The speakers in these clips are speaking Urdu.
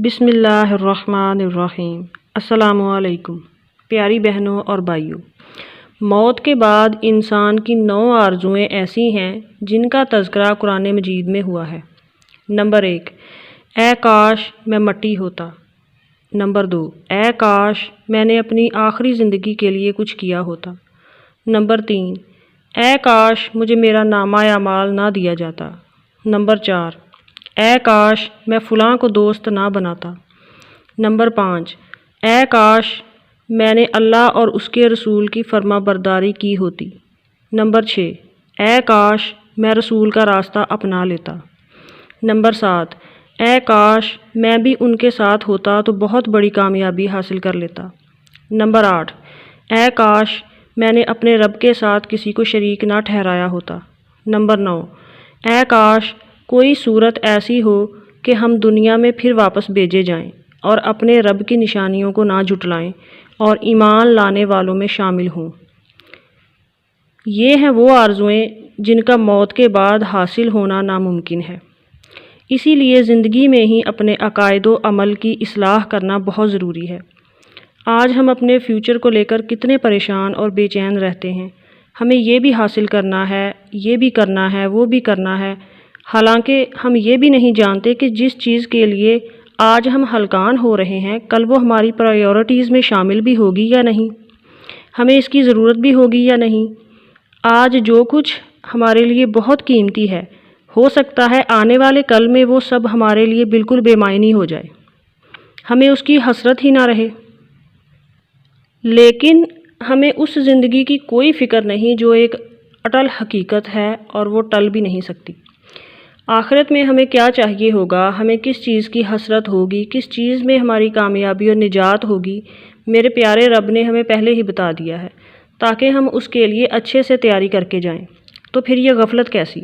بسم اللہ الرحمن الرحیم۔ السلام علیکم پیاری بہنوں اور بھائیوں، موت کے بعد انسان کی 9 آرزوئیں ایسی ہیں جن کا تذکرہ قرآن مجید میں ہوا ہے۔ نمبر 1، اے کاش میں مٹی ہوتا۔ نمبر 2، اے کاش میں نے اپنی آخری زندگی کے لیے کچھ کیا ہوتا۔ نمبر 3، اے کاش مجھے میرا نامہ اعمال نہ دیا جاتا۔ نمبر 4، اے کاش میں فلاں کو دوست نہ بناتا۔ نمبر 5، اے کاش میں نے اللہ اور اس کے رسول کی فرما برداری کی ہوتی۔ نمبر 6، اے کاش میں رسول کا راستہ اپنا لیتا۔ نمبر 7، اے کاش میں بھی ان کے ساتھ ہوتا تو بہت بڑی کامیابی حاصل کر لیتا۔ نمبر 8، اے کاش میں نے اپنے رب کے ساتھ کسی کو شریک نہ ٹھہرایا ہوتا۔ نمبر 9، اے کاش کوئی صورت ایسی ہو کہ ہم دنیا میں پھر واپس بھیجے جائیں اور اپنے رب کی نشانیوں کو نہ جھٹلائیں اور ایمان لانے والوں میں شامل ہوں۔ یہ ہیں وہ آرزوئیں جن کا موت کے بعد حاصل ہونا ناممکن ہے۔ اسی لیے زندگی میں ہی اپنے عقائد و عمل کی اصلاح کرنا بہت ضروری ہے۔ آج ہم اپنے فیوچر کو لے کر کتنے پریشان اور بے چین رہتے ہیں۔ ہمیں یہ بھی حاصل کرنا ہے، یہ بھی کرنا ہے، وہ بھی کرنا ہے، حالانکہ ہم یہ بھی نہیں جانتے کہ جس چیز کے لیے آج ہم ہلکان ہو رہے ہیں کل وہ ہماری پرائیورٹیز میں شامل بھی ہوگی یا نہیں، ہمیں اس کی ضرورت بھی ہوگی یا نہیں۔ آج جو کچھ ہمارے لیے بہت قیمتی ہے، ہو سکتا ہے آنے والے کل میں وہ سب ہمارے لیے بالکل بے معنی ہو جائے، ہمیں اس کی حسرت ہی نہ رہے۔ لیکن ہمیں اس زندگی کی کوئی فکر نہیں جو ایک اٹل حقیقت ہے اور وہ ٹل بھی نہیں سکتی۔ آخرت میں ہمیں کیا چاہیے ہوگا، ہمیں کس چیز کی حسرت ہوگی، کس چیز میں ہماری کامیابی اور نجات ہوگی، میرے پیارے رب نے ہمیں پہلے ہی بتا دیا ہے تاکہ ہم اس کے لیے اچھے سے تیاری کر کے جائیں۔ تو پھر یہ غفلت کیسی؟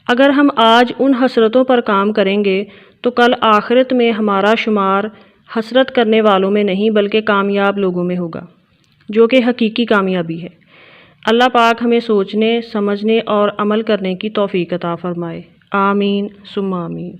اگر ہم آج ان حسرتوں پر کام کریں گے تو کل آخرت میں ہمارا شمار حسرت کرنے والوں میں نہیں بلکہ کامیاب لوگوں میں ہوگا، جو کہ حقیقی کامیابی ہے۔ اللہ پاک ہمیں سوچنے، سمجھنے اور عمل کرنے کی توفیق عطا فرمائے۔ آمین ثم آمین۔